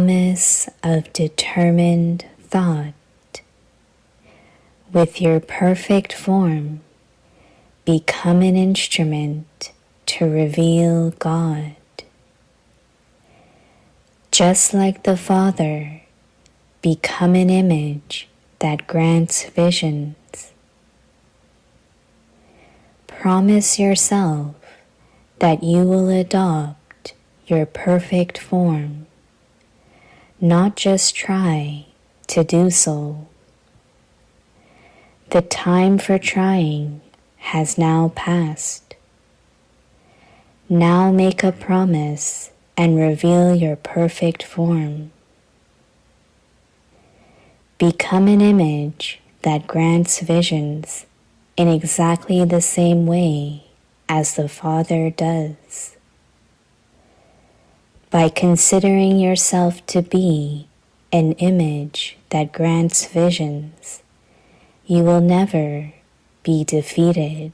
promise of determined thought. With your perfect form, become an instrument to reveal God. Just like the Father, become an image that grants visions. Promise yourself that you will adopt your perfect form, not just try to do so. The time for trying has now passed. Now make a promise and reveal your perfect form. Become an image that grants visions in exactly the same way as the Father does. By considering yourself to be an image that grants visions, you will never be defeated.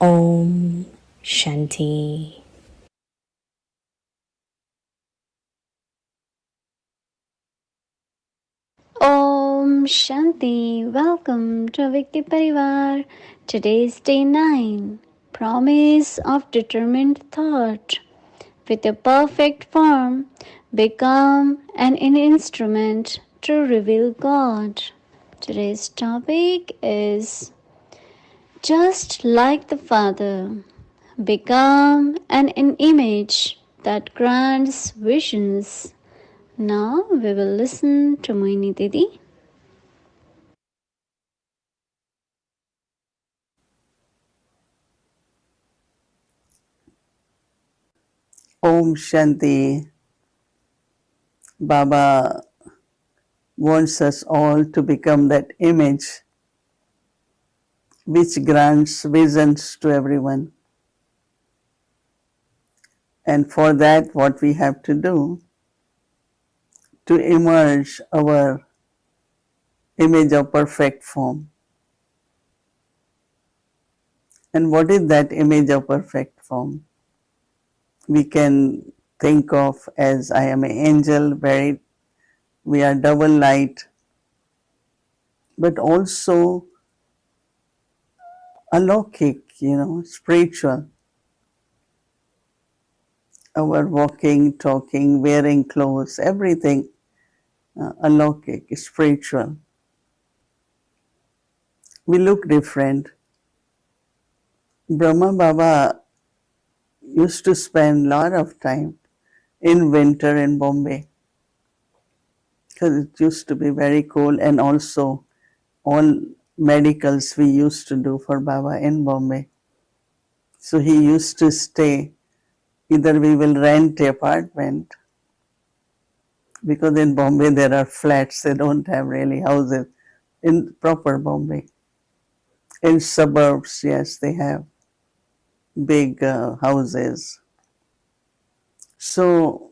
Om Shanti. Om Shanti. Welcome to Vikti Parivar. Today's day 9. Promise of determined thought. With a perfect form, become an instrument to reveal God. Today's topic is just like the Father. Become an image that grants visions. Now we will listen to Mohini Didi. Om Shanti. Baba wants us all to become that image which grants visions to everyone. And for that, what we have to do, to emerge our image of perfect form. And what is that image of perfect form? We can think of as I am an angel, we are double light, but also alokik, spiritual. Our walking, talking, wearing clothes, everything alokik, spiritual. We look different. Brahma Baba used to spend a lot of time in winter in Bombay because it used to be very cold, and also all medicals we used to do for Baba in Bombay. So he used to stay, either we will rent an apartment, because in Bombay there are flats, they don't have really houses in proper Bombay. In suburbs, yes, they have big houses. So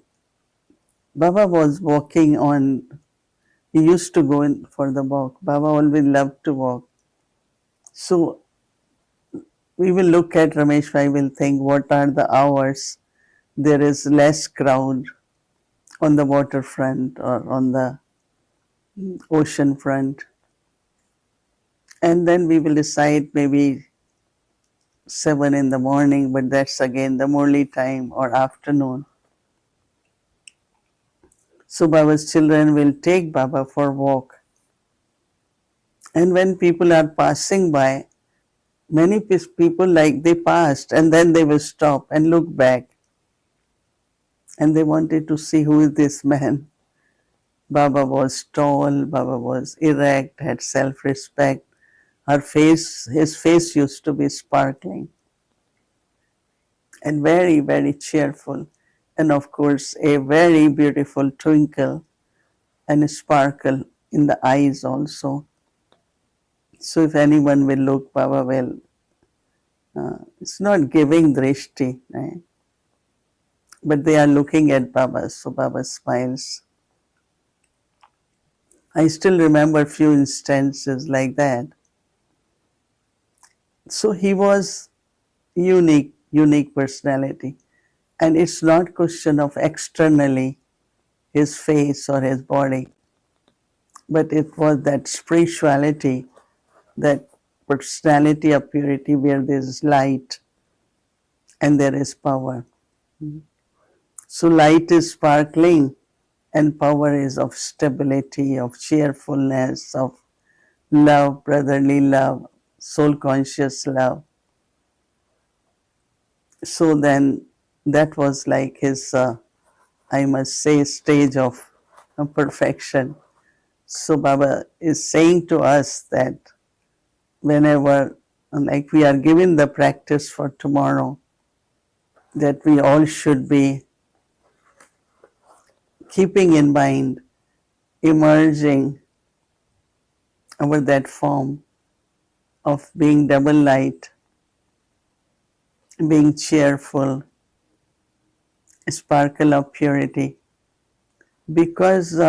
Baba was walking on, he used to go in for the walk. Baba always loved to walk. So we will look at Ramesh, I will think what are the hours there is less crowd on the waterfront or on the ocean front. And then we will decide maybe 7 in the morning, but that's again the Murli time or afternoon. So Baba's children will take Baba for walk. And when people are passing by, many people like they passed and then they will stop and look back. And they wanted to see who is this man. Baba was tall, Baba was erect, had self-respect. His face used to be sparkling and very, very cheerful. And of course, a very beautiful twinkle and a sparkle in the eyes also. So if anyone will look, Baba will, it's not giving drishti, right? But they are looking at Baba, so Baba smiles. I still remember a few instances like that. So he was unique personality. And it's not question of externally his face or his body, but it was that spirituality, that personality of purity where there is light and there is power. So light is sparkling and power is of stability, of cheerfulness, of love, brotherly love, soul conscious love. So then that was like his, I must say, stage of perfection. So Baba is saying to us that whenever, like, we are given the practice for tomorrow, that we all should be keeping in mind emerging over that form of being double light, being cheerful, sparkle of purity. Because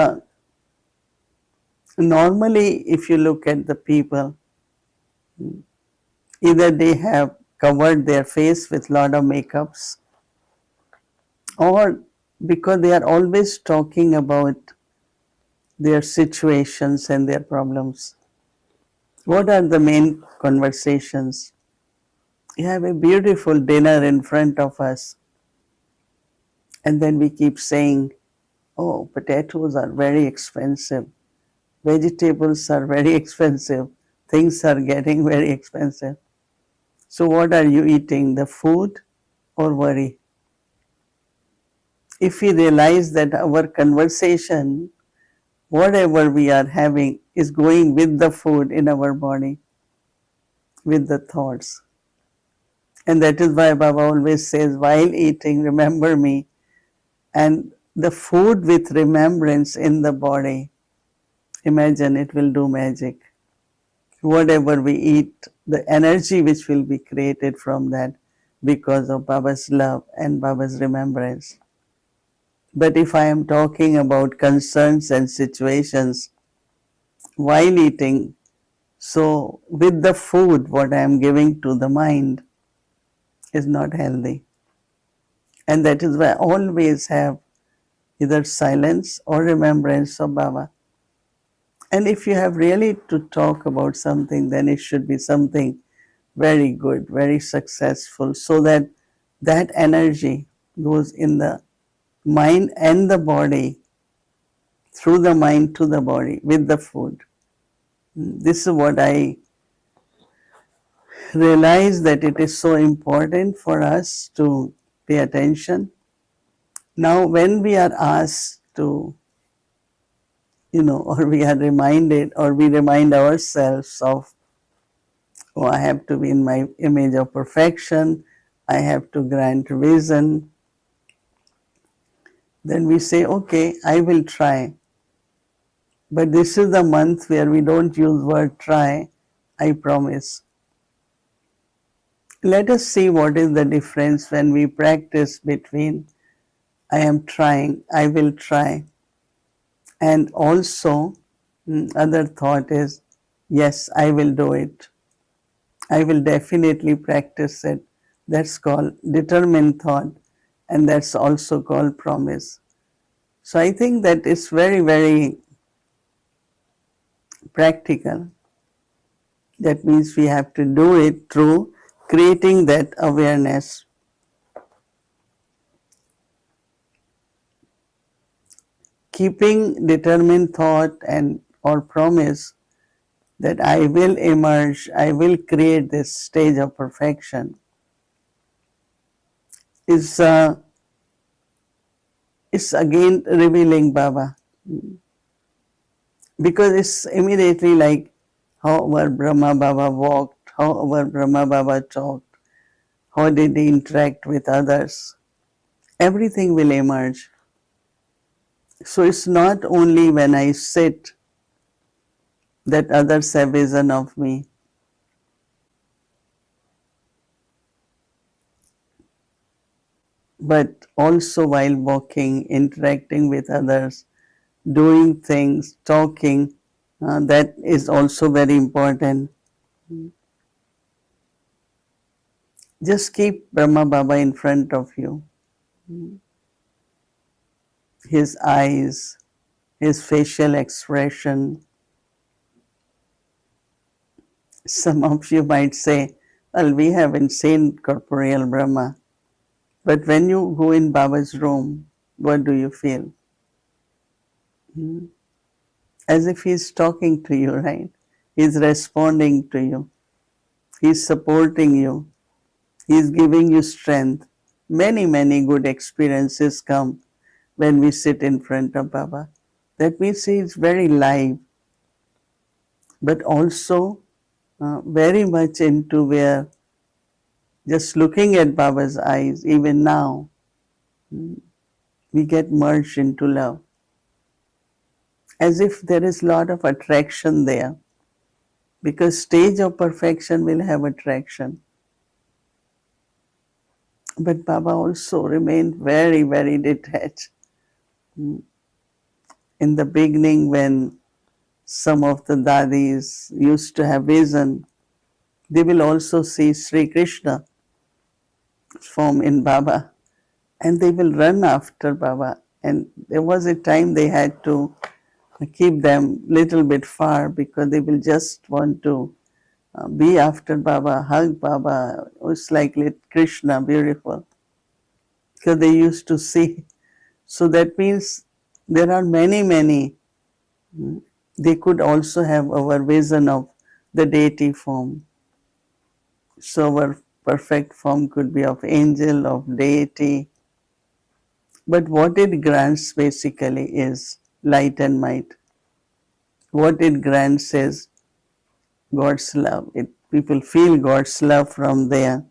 normally, if you look at the people, either they have covered their face with lot of makeups, or because they are always talking about their situations and their problems. What are the main conversations? You have a beautiful dinner in front of us, and then we keep saying, oh, potatoes are very expensive, vegetables are very expensive, things are getting very expensive. So, what are you eating, the food or worry? If we realize that our conversation, whatever we are having, is going with the food in our body, with the thoughts. And that is why Baba always says, while eating, remember me. And the food with remembrance in the body, imagine it will do magic. Whatever we eat, the energy which will be created from that because of Baba's love and Baba's remembrance. But if I am talking about concerns and situations while eating, so with the food, what I am giving to the mind is not healthy. And that is why I always have either silence or remembrance of Baba. And if you have really to talk about something, then it should be something very good, very successful, so that that energy goes in the mind and the body, through the mind to the body with the food. This is what I realize, that it is so important for us to pay attention. Now, when we are asked to, or we are reminded, or we remind ourselves of, oh, I have to be in my image of perfection, I have to grant vision, then we say, okay, I will try. But this is the month where we don't use word try, I promise. Let us see what is the difference when we practice between I am trying, I will try, and also other thought is, yes, I will do it. I will definitely practice it. That's called determined thought, and that's also called promise. So I think that it's very, very practical. That means we have to do it through creating that awareness. Keeping determined thought and or promise that I will emerge, I will create this stage of perfection is again revealing Baba, because it's immediately like how our Brahma Baba walked, how our Brahma Baba talked, how did he interact with others. Everything will emerge. So it's not only when I sit that others have vision of me, but also while walking, interacting with others, doing things, talking, that is also very important. Just keep Brahma Baba in front of you. his eyes, his facial expression. Some of you might say, well, we haven't seen corporeal Brahma. But when you go in Baba's room, what do you feel? As if he's talking to you, right? He's responding to you. He's supporting you. He's giving you strength. Many, many good experiences come when we sit in front of Baba. That means he's very live, but also very much into where just looking at Baba's eyes, even now, we get merged into love. As if there is a lot of attraction there, because stage of perfection will have attraction. But Baba also remained very, very detached. In the beginning, when some of the dadis used to have vision, they will also see Sri Krishna form in Baba, and they will run after Baba. And there was a time they had to keep them little bit far because they will just want to be after Baba, hug Baba. It's like Krishna, beautiful. Because they used to see. So that means there are many, many. They could also have our vision of the deity form. So our perfect form could be of angel, of deity. But what it grants basically is light and might. What it grants is God's love. People feel God's love from there.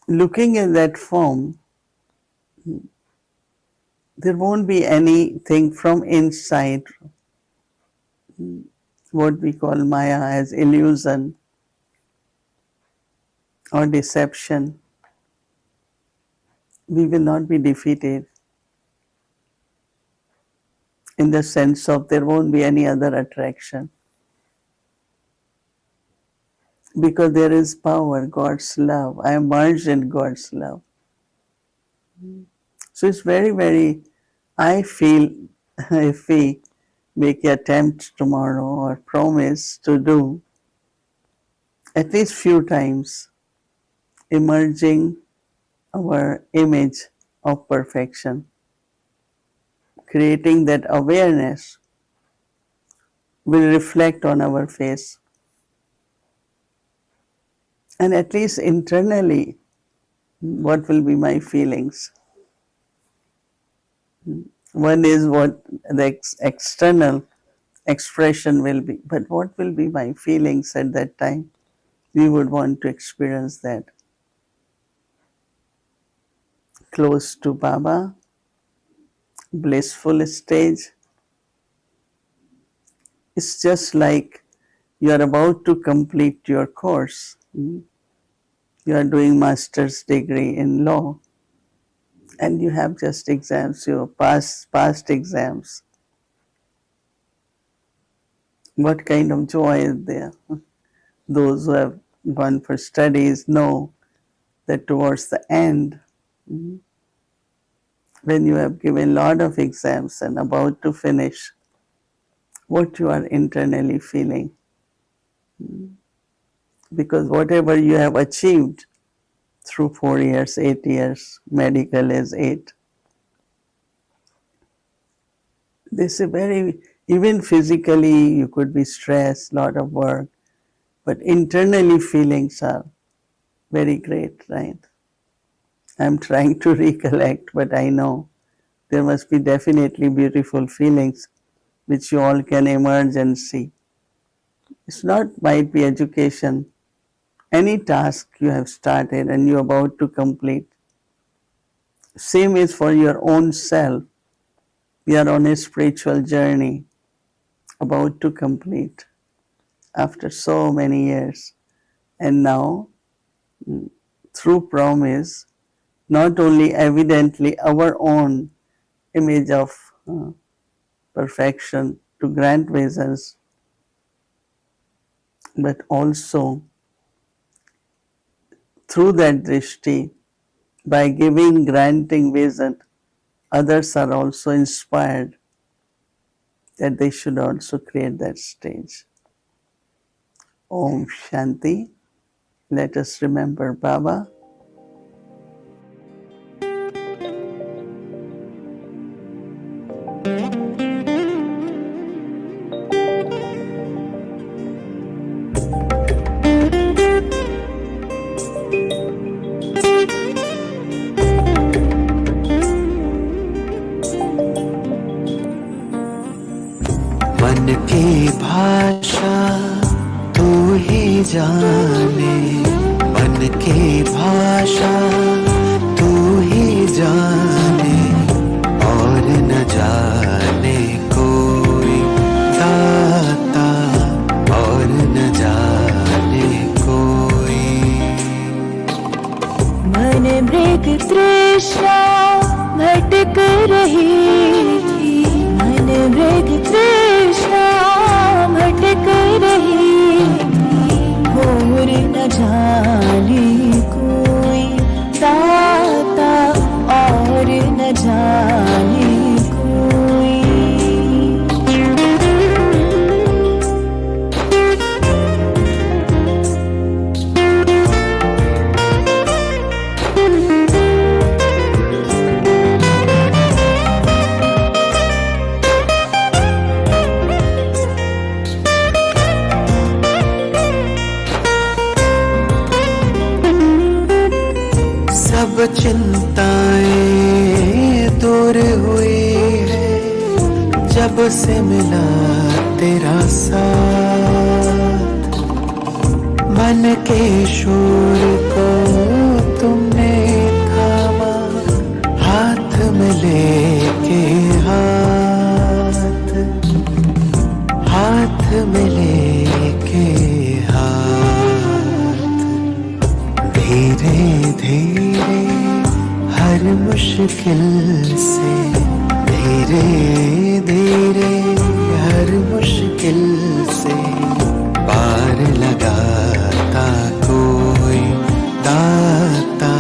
Looking at that form, there won't be anything from inside, what we call Maya as illusion or deception. We will not be defeated in the sense of there won't be any other attraction. Because there is power, God's love. I am merged in God's love. So it's very, very, I feel if we make an attempt tomorrow or promise to do at least few times, emerging our image of perfection, creating that awareness will reflect on our face. And at least internally, what will be my feelings? One is what the external expression will be, but what will be my feelings at that time? We would want to experience that. Close to Baba, blissful stage. It's just like you are about to complete your course. You are doing master's degree in law and you have just exams, you have passed exams. What kind of joy is there? Those who have gone for studies know that towards the end, when you have given a lot of exams and about to finish, what you are internally feeling. Because whatever you have achieved through 4 years, 8 years, medical is 8. This is very, even physically you could be stressed, lot of work, but internally feelings are very great, right? I'm trying to recollect, but I know there must be definitely beautiful feelings which you all can emerge and see. It's not might be education, any task you have started and you're about to complete. Same is for your own self. We are on a spiritual journey about to complete after so many years. And now, through promise, not only evidently our own image of perfection to grant visions, but also through that drishti, by giving, granting vision, others are also inspired that they should also create that stage. Om Shanti. Let us remember Baba. मन की भाषा तू ही जाने, मन की भाषा तू ही जाने, और न जाने कोई दाता, और न जाने कोई। मन मृग तृष्णा भटक रही थी, मन मृग तृष्णा भटक रही थी, और न जाने कोई दाता, और न जाने कोई। सब चिंताएं दूर हुई है, जब से मिला तेरा साथ। मन के शोर को तुमने थामा, हाथ में लेके हाथ, हाथ में लेके हाथ। धीरे धीरे हर मुश्किल से, धीरे धीरे हर मुश्किल से, पार लगाता कोई दाता,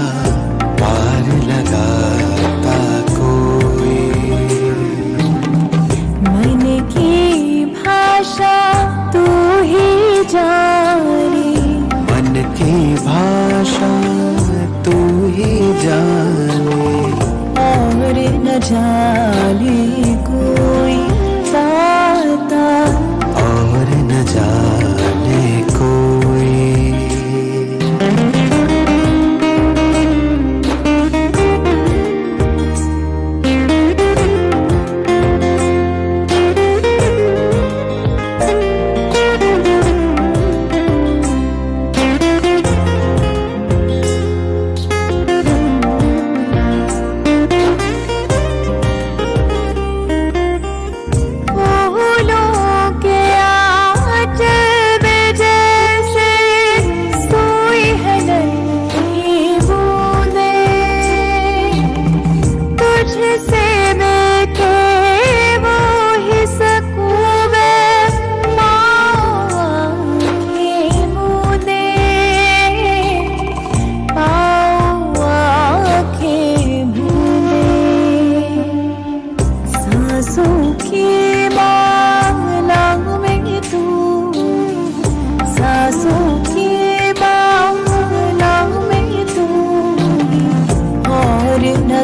पार लगाता कोई। मन की भाषा तू ही जाने, मन की भाषा तू ही जाने, और न जाने कोई दाता, और न जाने कोई।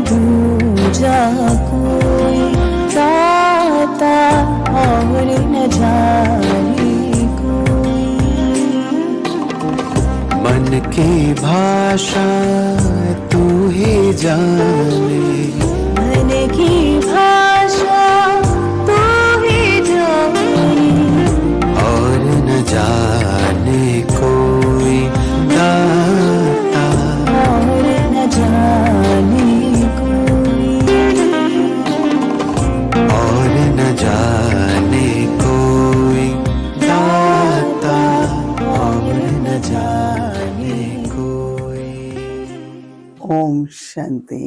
दूजा कोई दाता, और न जाने कोई। मन की भाषा तू ही जाने, मन की भाषा तू ही जाने, और न जाने कोई दाता, और न जाने कोई। और न जाने कोई दाता, और न जाने कोई। Om Shanti.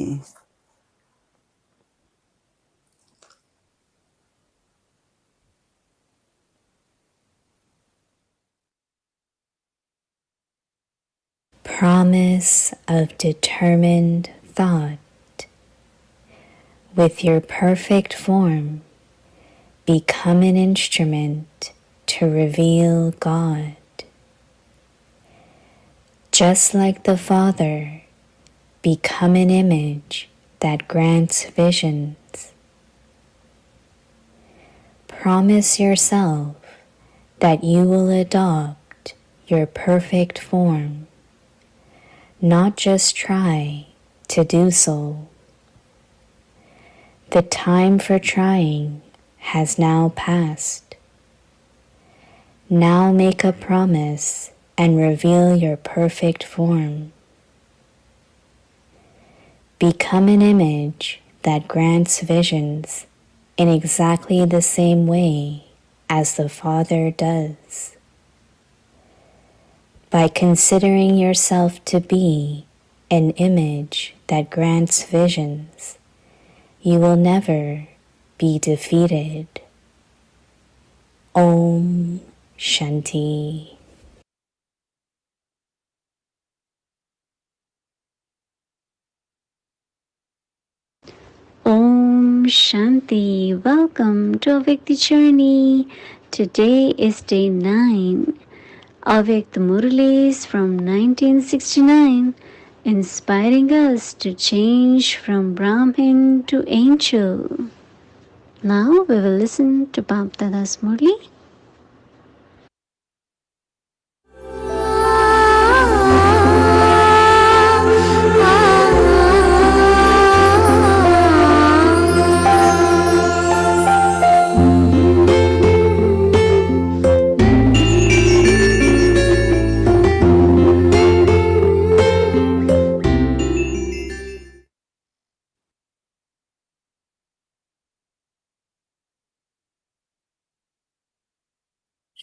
promise of determined thought. With your perfect form, become an instrument to reveal God. Just like the Father, become an image that grants visions. Promise yourself that you will adopt your perfect form, not just try to do so. The time for trying has now passed. Now make a promise and reveal your perfect form. Become an image that grants visions in exactly the same way as the Father does. By considering yourself to be an image that grants visions, you will never be defeated. Om Shanti. Om Shanti. Welcome to Awake the Journey. Today is day 9. Awake the Murlis from 1969, inspiring us to change from Brahmin to angel. Now we will listen to Bap Dada's Murli.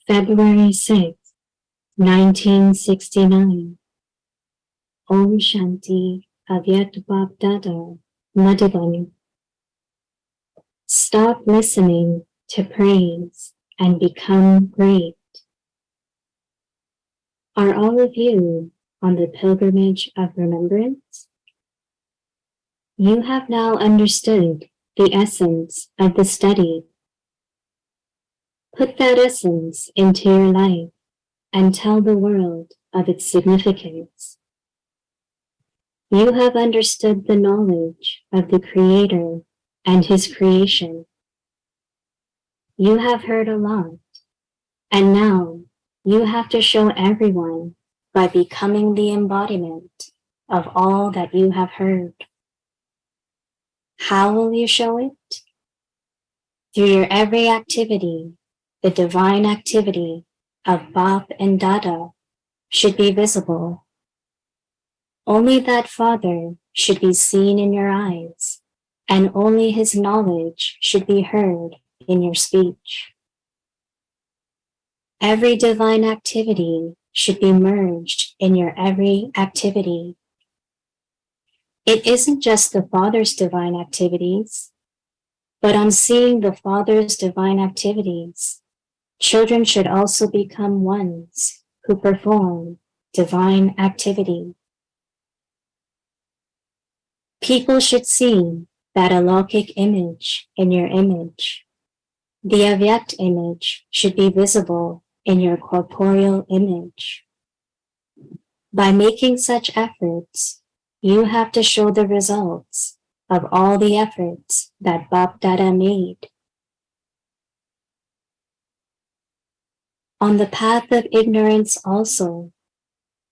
February 6th, 1969. Om Shanti Avyat Bap Dada Madhubani. Stop listening to praise and become great. Are all of you on the pilgrimage of remembrance? You have now understood the essence of the study. Put that essence into your life and tell the world of its significance. You have understood the knowledge of the Creator and His creation. You have heard a lot, and now you have to show everyone by becoming the embodiment of all that you have heard. How will you show it? Through your every activity, the divine activity of Bap and Dada should be visible. Only that Father should be seen in your eyes, and only His knowledge should be heard in your speech. Every divine activity should be merged in your every activity. It isn't just the Father's divine activities, but on seeing the Father's divine activities, children should also become ones who perform divine activity. People should see that alaukic image in your image. The Avyakt image should be visible in your corporeal image. By making such efforts, you have to show the results of all the efforts that Bap Dada made. On the path of ignorance also,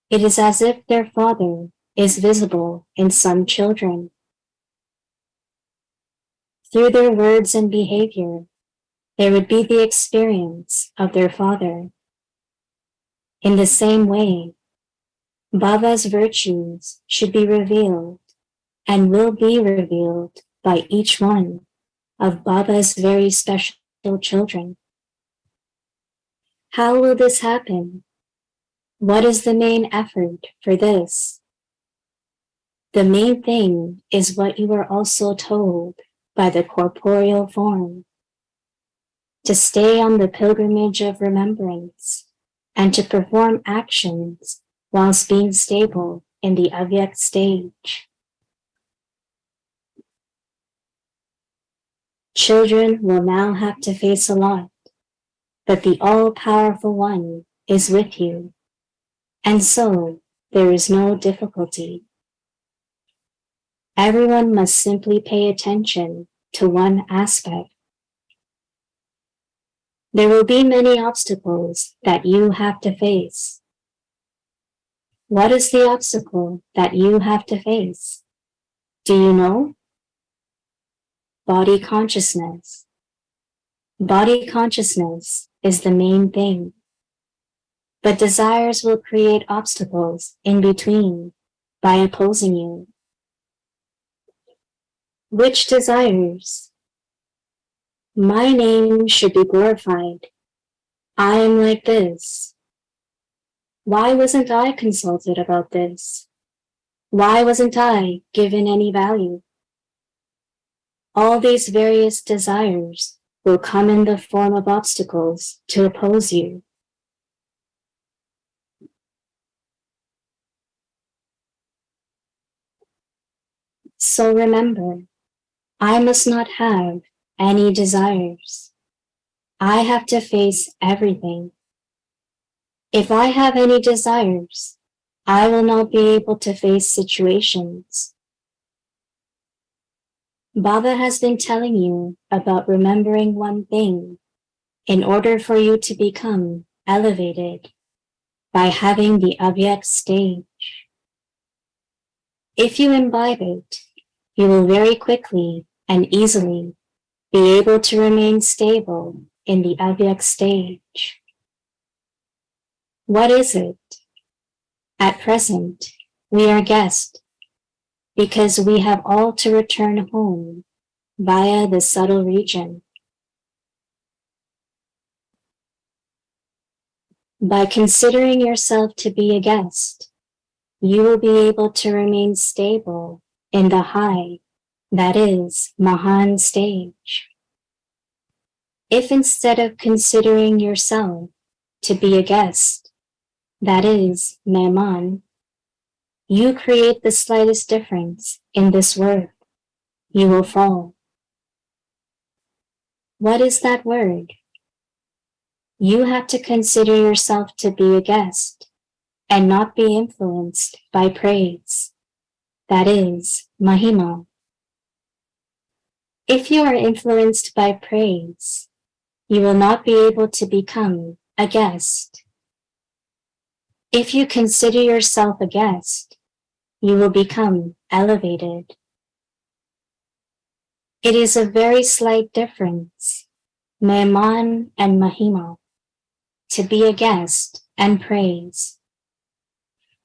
it is as if their Father is visible in some children. Through their words and behavior, there would be the experience of their Father. In the same way, Baba's virtues should be revealed and will be revealed by each one of Baba's very special children. How will this happen? What is the main effort for this? The main thing is what you are also told by the corporeal form, to stay on the pilgrimage of remembrance and to perform actions whilst being stable in the avyakt stage. Children will now have to face a lot, but the all-powerful One is with you, and so there is no difficulty. Everyone must simply pay attention to one aspect. There will be many obstacles that you have to face. What is the obstacle that you have to face? Do you know? Body consciousness. Body consciousness is the main thing. But desires will create obstacles in between by opposing you. Which desires? My name should be glorified. I am like this. Why wasn't I consulted about this? Why wasn't I given any value? All these various desires will come in the form of obstacles to oppose you. So remember, I must not have any desires. I have to face everything. If I have any desires, I will not be able to face situations. Baba has been telling you about remembering one thing in order for you to become elevated by having the avyakt stage. If you imbibe it, you will very quickly and easily be able to remain stable in the avyakt stage. What is it? At present, we are guests because we have all to return home via the subtle region. By considering yourself to be a guest, you will be able to remain stable in the high, that is, Mahan stage. If instead of considering yourself to be a guest, that is, Mehman, you create the slightest difference in this word, you will fall. What is that word? You have to consider yourself to be a guest and not be influenced by praise, that is, Mahima. If you are influenced by praise, you will not be able to become a guest. If you consider yourself a guest, you will become elevated. It is a very slight difference, Mehman and Mahima, to be a guest and praise.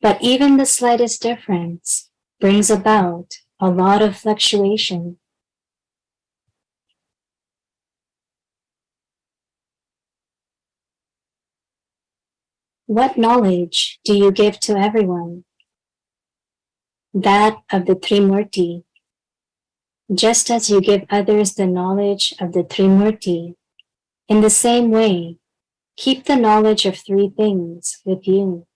But even the slightest difference brings about a lot of fluctuation. What knowledge do you give to everyone? That of the Trimurti. Just as you give others the knowledge of the Trimurti, in the same way, keep the knowledge of three things with you.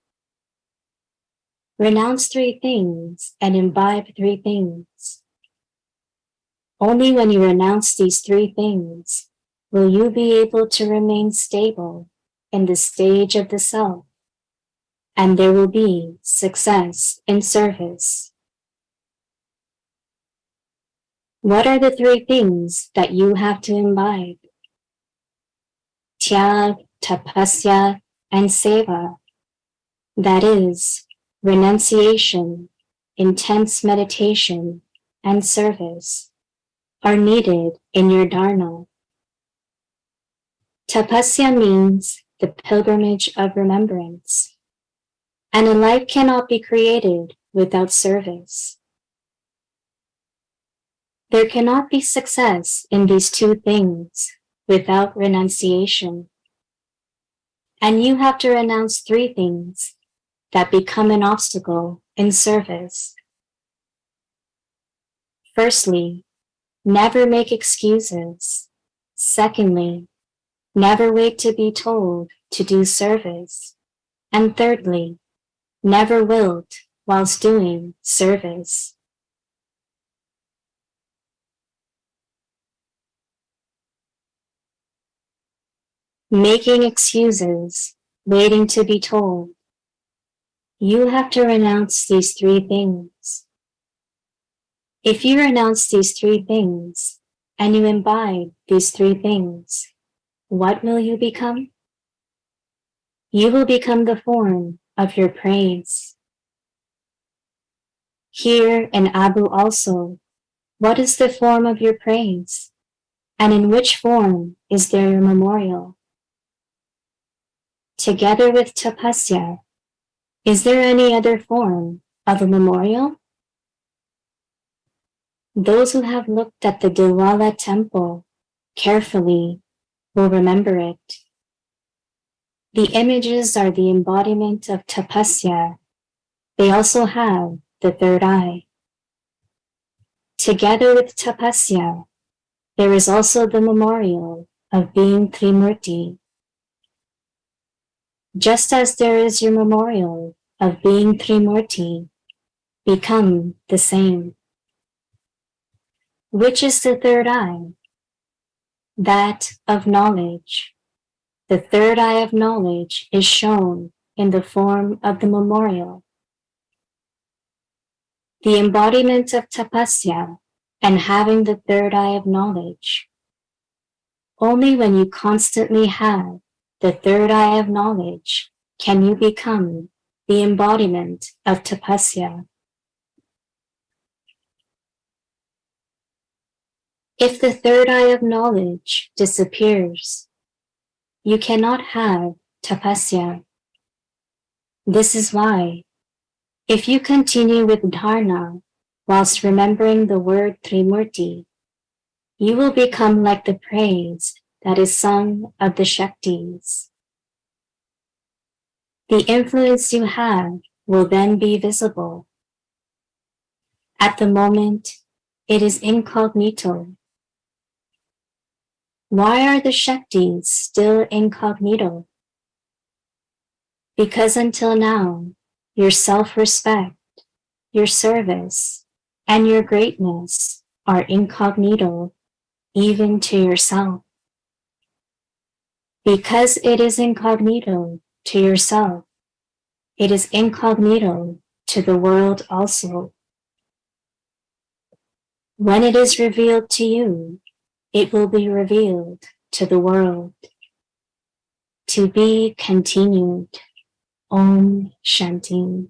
Renounce three things and imbibe three things. Only when you renounce these three things will you be able to remain stable in the stage of the self, and there will be success in service. What are the three things that you have to imbibe? Tyag, tapasya, and seva. That is, renunciation, intense meditation, and service are needed in your dharna. Tapasya means the pilgrimage of remembrance, and a life cannot be created without service. There cannot be success in these two things without renunciation, and you have to renounce three things that become an obstacle in service. Firstly, never make excuses. Secondly, never wait to be told to do service. And thirdly, never wilt whilst doing service. Making excuses, waiting to be told. You have to renounce these three things. If you renounce these three things and you imbibe these three things, what will you become? You will become the form of your praise. Here in Abu also, what is the form of your praise? And in which form is there your memorial? Together with tapasya, is there any other form of a memorial? Those who have looked at the Dilwala temple carefully will remember it. The images are the embodiment of tapasya. They also have the third eye. Together with tapasya, there is also the memorial of being Trimurti. Just as there is your memorial of being Trimurti, become the same. Which is the third eye? That of knowledge. The third eye of knowledge is shown in the form of the memorial. The embodiment of tapasya and having the third eye of knowledge. Only when you constantly have the third eye of knowledge can you become the embodiment of tapasya. If the third eye of knowledge disappears, you cannot have tapasya. This is why, if you continue with dharana whilst remembering the word Trimurti, you will become like the praise that is sung of the Shaktis. The influence you have will then be visible. At the moment, it is incognito. Why are the Shaktis still incognito? Because until now, your self-respect, your service, and your greatness are incognito even to yourself. Because it is incognito to yourself, it is incognito to the world also. When it is revealed to you, it will be revealed to the world. To be continued. Om Shanti.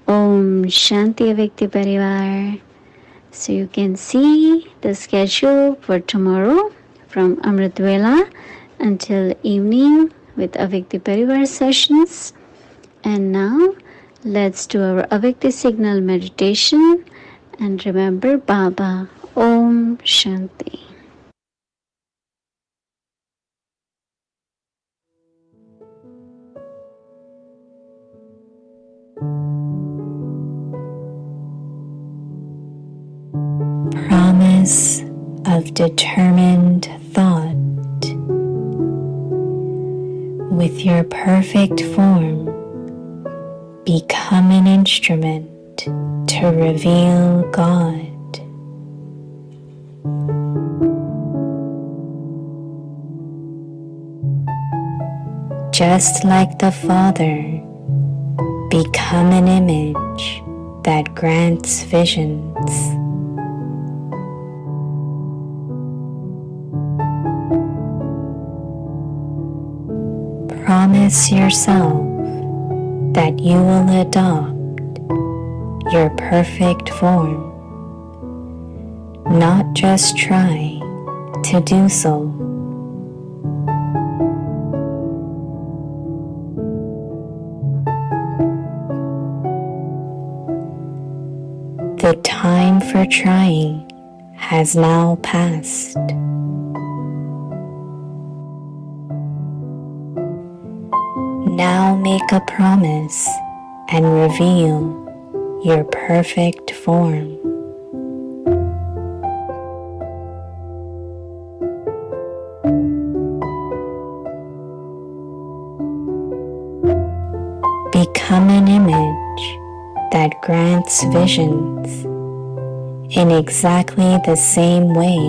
Om Shanti Avyakti Parivar. So you can see the schedule for tomorrow from Amrit Vela until evening with Avyakti Parivar sessions. And now let's do our Avyakti signal meditation and remember Baba. Om Shanti. Promise of determined thought. With your perfect form, become an instrument to reveal God. Just like the Father, become an image that grants visions. Promise yourself that you will adopt your perfect form, not just try to do so. The time for trying has now passed. Now make a promise and reveal your perfect form. Become an image that grants visions in exactly the same way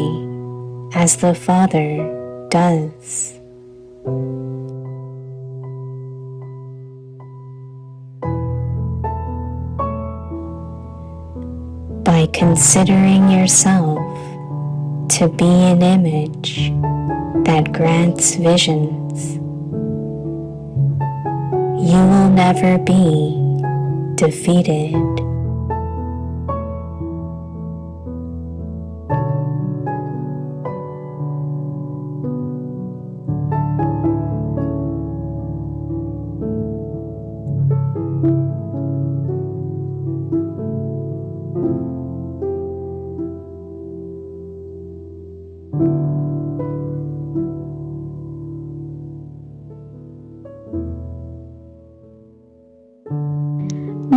as the Father does. By considering yourself to be an image that grants visions, you will never be defeated.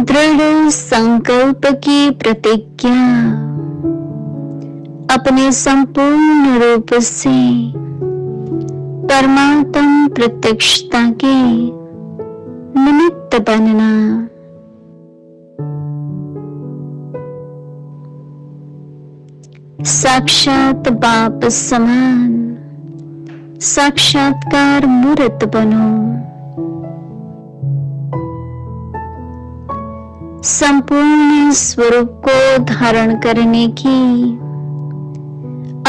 दृढ़ संकल्प की प्रतिज्ञा अपने संपूर्ण रूप से परमात्म प्रत्यक्षता के निमित्त बनना। साक्षात बाप समान साक्षात्कार मूर्त बनो। संपूर्ण स्वरूप को धारण करने की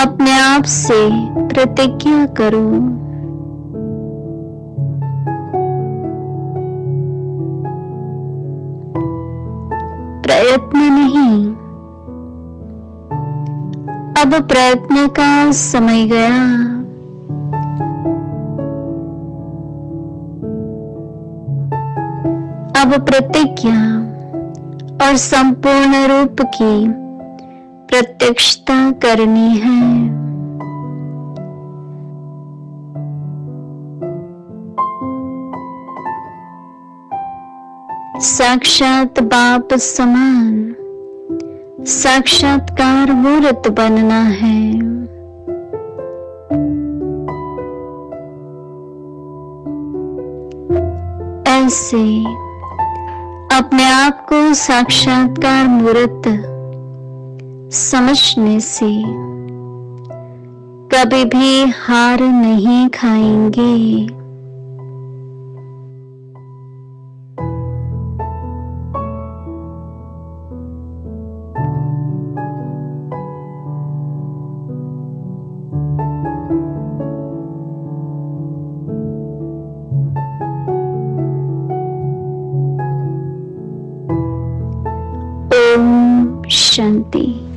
अपने आप से प्रतिज्ञा करो। प्रयत्न नहीं, अब प्रयत्न का समय गया। अब प्रतिज्ञा और संपूर्ण रूप की प्रत्यक्षता करनी है। साक्षात बाप समान साक्षात्कार मूर्त बनना है। ऐसे अपने आप को साक्षात्कार मूर्त समझने से कभी भी हार नहीं खाएंगे। ओम शांति।